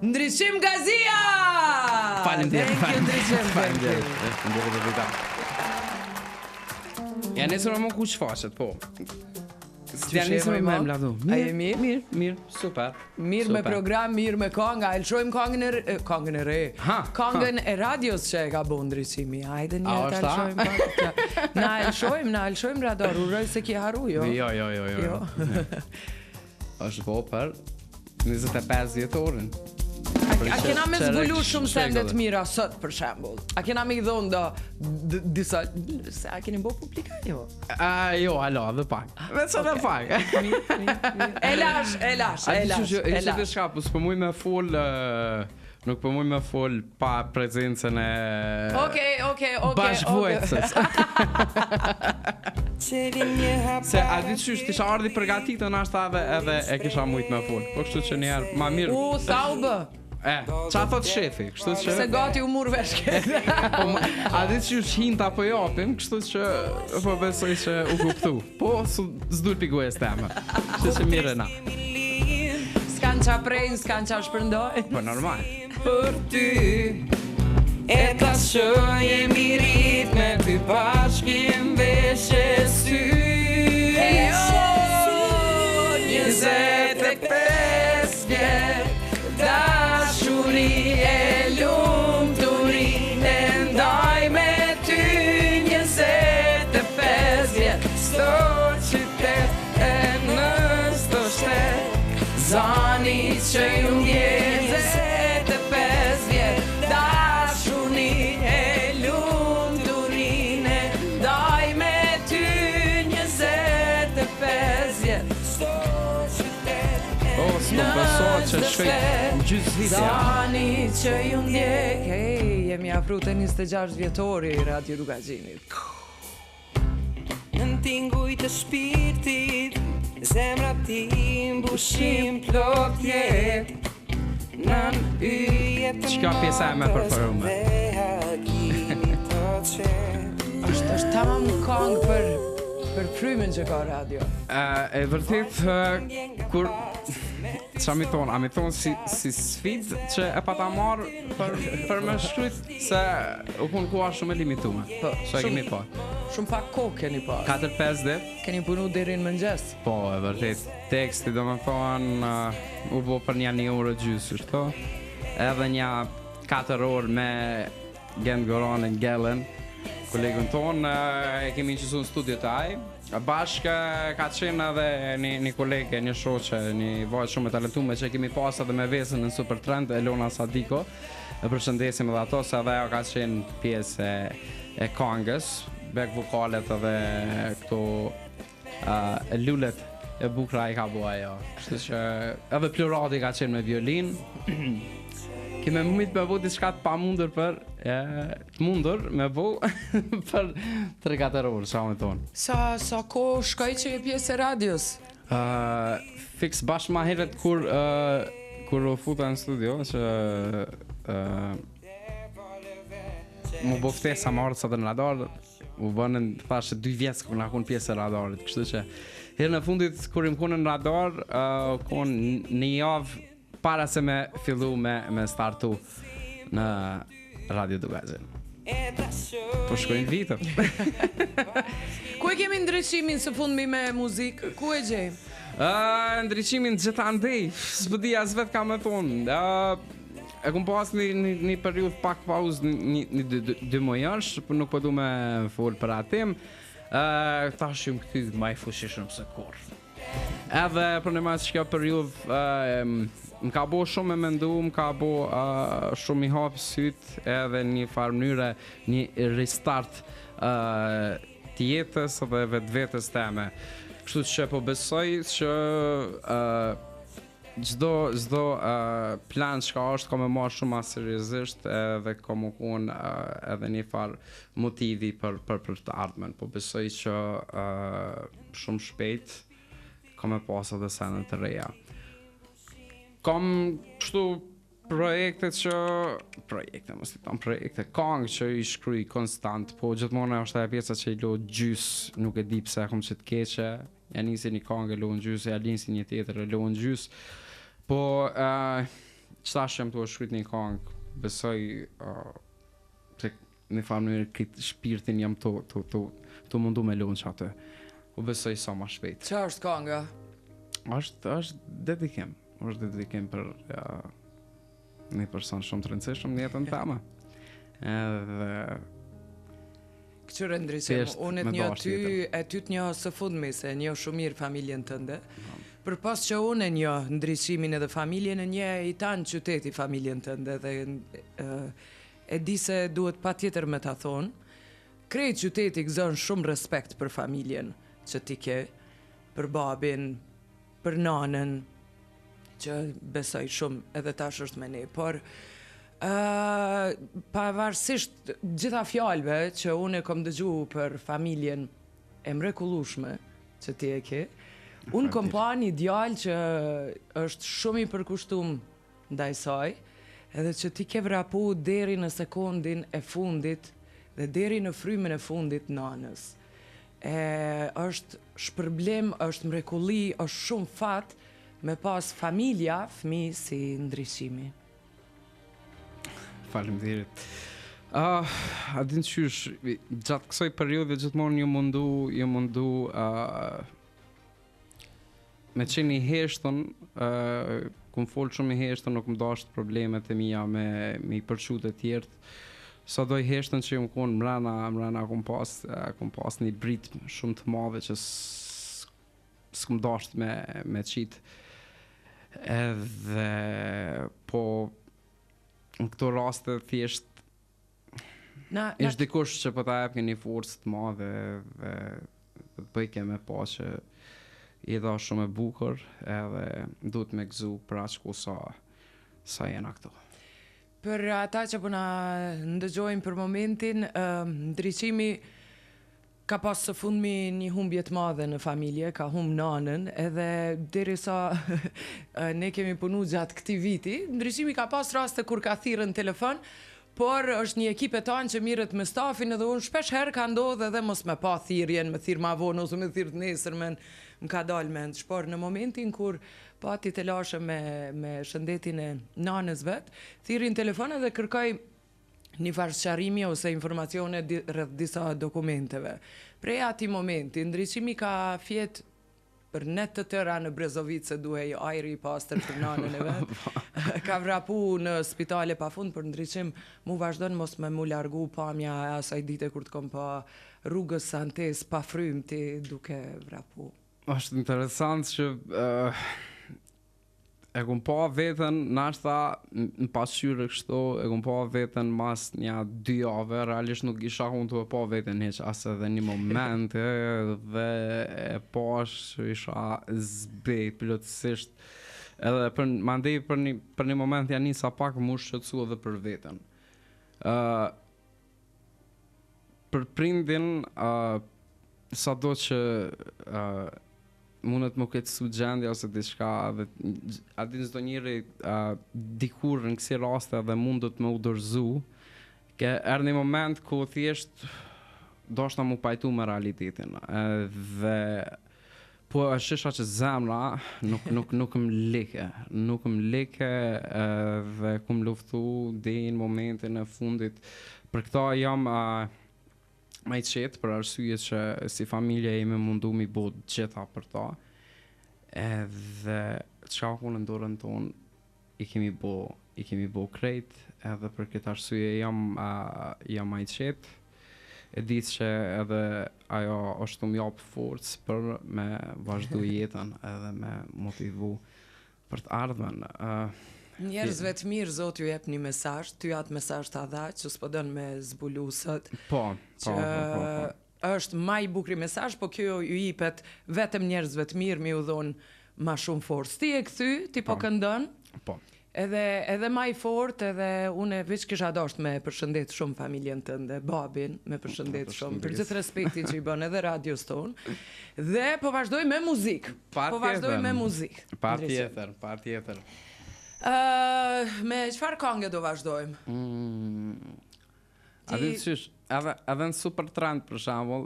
Ndryshim Gazia! Faleminderit. Ja nesër më ku çfaqet, po. Ja nesër më mladhu. A je mirë? Mirë, super. Mirë me program, mirë me këngë. A lëshojmë këngën e re. Këngën e radios që e ka bën ndryshimi. Hajde një ta lëshojmë pak. Na lëshojmë radar, uroj se ki haru, jo? Jo. Është po për 25 vjetorin. A kena me zbulu shumë sendet mira sot, për shembull? A kena me i dhonë disa... Se a keni bo publika, jo? Jo, alo, dhe pak. Vetë dhe pak. E lash. Ishte të shka, po s'po muj me full... Nuk po muj me full pa prezencën e... Okej. Bashkëvuajtësës. Se a ditë qysh, t'isha ardhi përgatitën ashta edhe e kisha mujt me full. Po kështu që njerë, ma mirë... Sa u bë? Qa thot shefi, kështu që... Se gati u mur veshke. A ditë qysh hinta po japim, kështu që po besoj që u kuptu. Po, s'dul pigu e steme. Kështu që mire na. S'kan qa prejnë, s'kan qa shpërndoj. Po, normal. Për ty e ta që jemi rrit me ty bashkim veshe sy 25 vjet dashuri e lumturi e ndaj me ty 25 vjet sto qytet e në sto shtet zani që ju ndjen Në pësot që shkoj gjysvitja Zani që ju ndjek jemi afru të 26 vjetori i Radio Lugazinit Në tinguj të shpirtit Zemra ti mbushim plot jet Nën yjet Qka pjesa e me përfërume? është tamam këngë për frymin që ka radio E vërtet kur qa mi thonë, a mi thonë si sfid që e pa ta marrë për me shkryt se u kun kua shumë e limitume që e kemi pa Shumë pak kohë keni pa 4-5 dit Keni punu deri në mëngjes Po, e vërtet teksti do me thonë u bo për një orë gjysë shto edhe një 4 orë me Gen Goranin Gellen kolegën tonë e kemi qësu në studio të aj bashkë ka qenë edhe një kolege, një shoqe, një vajtë shumë e talentume që kemi pas edhe me vesën në Super Trend, Elona Sadiko e përshëndesim edhe ato se edhe ka qenë pjesë e këngës back vokalet edhe këto lullet e bukra i ka bua ajo kështu që edhe plurati ka qenë me violin kemi mëjt me vo diçka të pa mundur për të mundur me vo për 3-4 orë, sa me thonë. Sa ko shkoj që je pjesë e radios? Fix bashkë ma heret kur u futa në studio që mu bo ftesa ma orët sa të në radar u bënën thashë 2 vjetës kur nga kun pjesë e radarit kështu që herë në fundit kur im kun në radar kun një javë para se me fillu me startu në Radio Dugazin. Po shkojnë vitëm. Ku e kemi ndryshimin së fundmi me muzikë? Ku e gjejmë? Ndryshimin gjitha ndej, s'pëdia as vetë ka me thonë. E kum pas një periud pak pauzë një 2 muajsh, për nuk po du me full për atim. Tash ju më këtid ma i fushishëm se kur. Edhe për në mas që kjo periud më ka bo shumë e mendu, më ka bo shumë i hapë syt edhe një farë mënyre, një restart të jetës edhe vetës teme. Kështu që po besoj që gjdo plan që ka është ka me marrë shumë a seriozisht edhe ka më kun edhe një farë motivi për të ardhmen. Po besoj që shumë shpejt ka me pas edhe senet të reja. Kam kështu projekte këngë që i shkruj konstant, po gjithmonë është e pjesa që i lo gjys, nuk e di pse kom që të keqe, ja nisi një këngë e lo në gjys, ja nisi një tjetër e lo në gjys, po qëta shem të shkryt një kongë, besoj se në farë mënyrë këtë shpirtin jam të mundu me lunë që atë. U besoj sa ma shpejt. Qa është kanga? është dedikim. është dedikim për një person shumë të rëndësishëm në jetën tama. Edhe Këqyre ndryshim, unë ty të një së fundmi se një shumë mirë familjen tënde. Për pas që unë një ndryshimin edhe familjen e një i tanë qyteti familjen tënde dhe e di se duhet pa tjetër me ta thonë, krejt qyteti gëzon shumë respekt për familjen që ti ke, për babin, për nanën, që besoj shumë edhe tash është me ne, por pavarësisht gjitha fjalëve që unë e kom dëgju për familjen e mrekullueshme që ti e ke, unë kom pa një djalë që është shumë i përkushtuar ndaj saj, edhe që ti ke vrapu deri në sekondin e fundit dhe deri në frymën e fundit nanës. Është shpërblim, është mrekulli, është shumë fat me pas familja, fëmijë si ndryshimi. Faleminderit. A din qysh, gjatë kësaj periudhe gjithmonë ju mundu me qenë i heshtën, kum folë shumë i heshtën, nuk më dasht problemet e mija me i përqu të tjertë. Sa do i heshtën që më konë mrena kum pas një brit shumë të madhe që s'kum dasht me qitë. Edhe po në këto raste thjesht ishtë dikush që po ta jep një forcë të madhe dhe të bëjke me pa që jeta shumë e bukur edhe duhet me gëzu për aqku sa jena këto. Për ata që po na ndëgjojnë për momentin, ndryshimi ka pas së fundmi një humbje të madhe në familje, ka humb nanën, edhe derisa ne kemi punu gjatë këtij viti, ndryshimi ka pas raste kur ka thirrën në telefon, por është një ekip e tanë që mirët me stafin edhe unë shpesh herë ka ndodhur edhe mos me pa thirrjen, me thirr ma vonë ose me thirr të nesërmen, më ka dalë mend, por në momentin kur pati të lashe me shëndetin e nanës vet, thirrin telefon edhe kërkoj një farë sqarimi ose informacione rreth disa dokumenteve. Prej atij momenti, ndryshimi ka fjet për net të tëra në Brezovicë se duhej ajri i pastër për nanën e vet. Ka vrapu në spitale pafund, për ndryshim mu vazhdon mos me mu largu pamja e asaj dite kur të kom pa rrugës Santes pa frymti duke vrapu. Është interesant që e kum pa vetën, nashta në pasqyrë kështu, e kum pa vetën mas një 2 javë, realisht nuk isha unë të pa vetën heq as edhe një moment, dhe e pash isha zbej plotësisht, edhe mandej për një moment janë nisa pak mu shqetësu edhe për vetën. Për prindin, sa do që mundet më këtë su gjendja ose diçka, adin zdo njëri dikur në kësi raste dhe mundet më udërzu, ke erë një moment ku thjesht do shta mu pajtu me realitetin. Dhe po është shisha që zemra nuk më leke dhe kum luftu dhe në momentin e fundit. Për këta jam ma i qetë për arsye që si familje jemi mundu mi bo gjitha për ta, edhe qka ku në ndorën tonë i kemi bo krejt, edhe për këtë arsye jam ma i qetë, e ditë që edhe ajo është të mjapë forcë për me vazhdu jetën edhe me motivu për të ardhmen. Njerëzve të mirë, Zoti ju jep një mesazh, ty atë mesazh ta dha që s'po don me zbulu sot. Po. Është më i bukur mesazh, po kjo ju jepet vetëm njerëzve të mirë mi u dhon më shumë forcë. Ti e kthy, ti po këndon. Po. Edhe më i fortë, edhe unë veç kisha dashur me përshëndet shumë familjen tënde, babin, me përshëndet shumë për gjithë respektin që i bën edhe radios tonë. Dhe po vazhdoj me muzikë. Patjetër. Me çfarë këngë do vazhdojmë? A di qysh, edhe në super trend për shembull,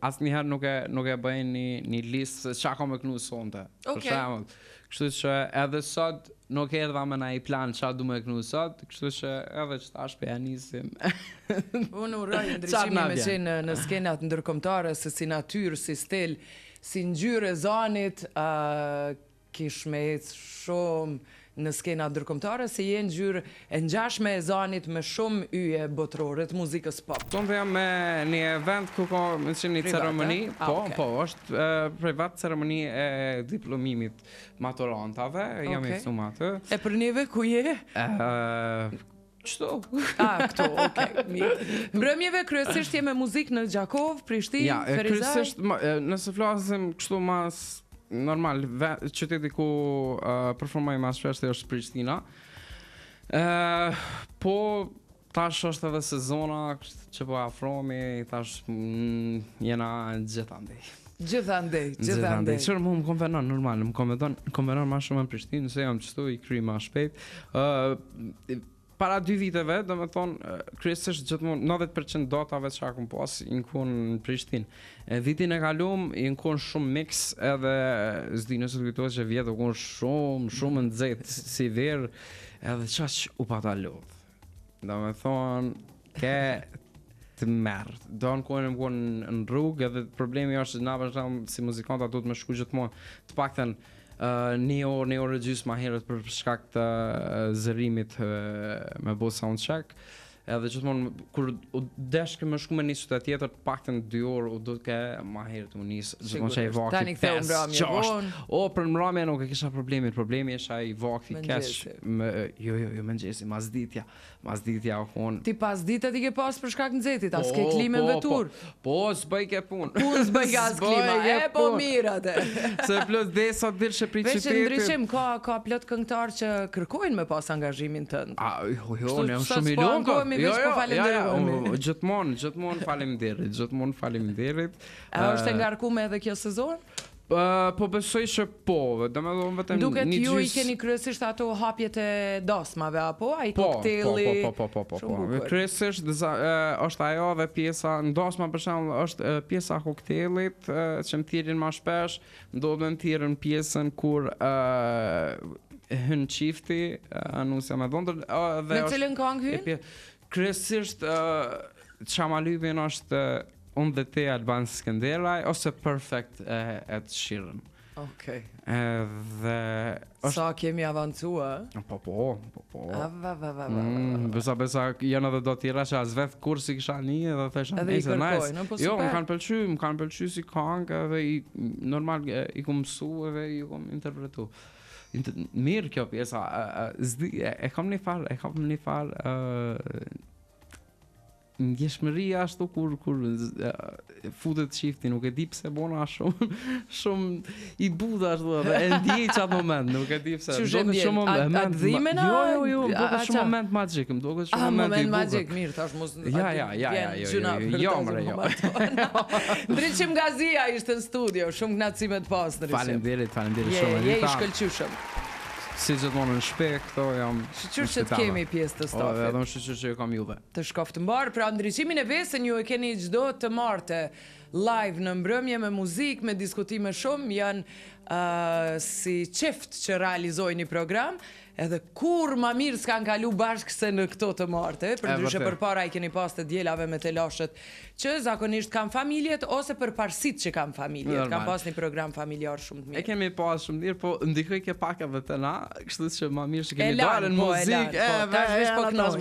asnjëherë nuk e bëj një listë se çka kam e kënu sonte. Për shembull, kështu që edhe sot nuk erdha me na I plan çfarë du me kënu sot, kështu që edhe që tash pe ja nisim. Unë uroj ndryshimi me qenë në skenat ndërkombëtare, se si natyrë, si stil, si ngjyrë e zanit, kish me ecë shumë në skena ndërkombëtare, se je ngjyrë e ngjashme e zanit me shumë yje botërore të muzikës pop. Tonë dhe jam me një event ku ka me që një ceremoni, është privat ceremoni e diplomimit maturantave, jam I thum atë. E për neve ku je? Qëto? Këto, mirë. Mbrëmjeve kryesisht je me muzikë në Gjakov, Prishtinë, Ferizaj? Kryesisht, nëse flasim kështu mas normal, qyteti ku performoj mas shpesh është Prishtina. Po tash është edhe sezona që po afrohemi, tash jena gjithandej. Gjithandej. Qërë mu më konvenon, normal, më konvenon ma shumë në Prishtinë, nëse jam qëtu I kry ma shpejt. Para 2 viteve, do me thonë, kryesisht gjithmonë 90% datave që akum pas I nkun në Prishtinë. Vitin e kalum I nkun shumë mix edhe zdi nëse të kujtojnë që vjetë u kun shumë nxehtë si verë edhe qaq u pata lodhë. Do me thonë, ke të merë. Do në kojnë më konë në rrugë edhe problemi është që na për si muzikanta du të me shku gjithmonë të pakten një orë e gjysmë ma herët për shkak të zërimit me bo soundcheck. Edhe gjithmonë kur u deshke më shku me një qytet tjetër paktën 2 orë u duke ma herët u nisë gjithmonë që I vakti 5-6. Për mbrëmje nuk e kisha problemi është ai vakti keq. Jo mëngjesi, masditja u kon. Ti pas ditët I ke pas për shkak nxehtit, as ke klimën vetur. Po, s'bëj ke punë. Unë s'bëj as klima. Po mirë atë. Se plot desa dilshe pri qytetit. Veç ndryshim ka plot këngëtar që kërkojnë me pas angazhimin tënd. Ne shumë I lumtur. Gjithmonë faleminderit. Është ngarkuar edhe kjo sezon? Po besoj që po, domethënë vetëm duket ju I keni kryesisht ato hapjet e dasmave apo ai koktelli. Po. Kryesisht është ajo dhe pjesa në dasma për shembull është pjesa e koktellit që më thirrin më shpesh, ndodhet më thirrën pjesën kur hyn çifti, anusja me dhondër dhe me cilën këngë hyn? Kryesisht Çamalypin është Unë dhe te Alban Skenderaj ose Perfect e të Shirën. Okej. Dhe sa kemi avancua? Po. Besa janë edhe do tjera që as vetë kur si kisha një edhe thesha nice. Jo, më kanë pëlqy si këngë edhe normal I ku mësu edhe I ku interpretu. Mirë kjo pjesa, e kam një farë ndjeshmëri ashtu kur futet çifti, nuk e di pse bona shumë I buta ashtu dhe e ndjej çat moment, nuk e di pse. Duket shumë moment dhimena. Jo, duket shumë moment magjik, më duket shumë moment magjik, mirë, tash mos. Jo. Ndriçim Gazia ishte në studio, shumë kënaqësime të pas ndriçim. Faleminderit shumë. Je I shkëlqyshëm. Si gjithmonë në shpek, këto jam shqyr që të kemi pjesë të stafit. Edhe në shqyr që kam juve. Të shkoftë mbarë, pra ndryqimin e vesën ju e keni çdo të martë live në mbrëmje me muzikë, me diskutime shumë, janë si qift që realizojnë një program, edhe kur ma mirë s'kan kalu bashkë se në këto të martë, përndryshe përpara I keni pas të djelave me të lashet që zakonisht kam familjet ose për parsit që kam familjet, kam pas një program familjar shumë të mirë. E kemi pas shumë mirë, po ndikoj ke pak edhe të na, kështu që ma mirë që kemi dalën muzikë, po, tash vesh po knosh.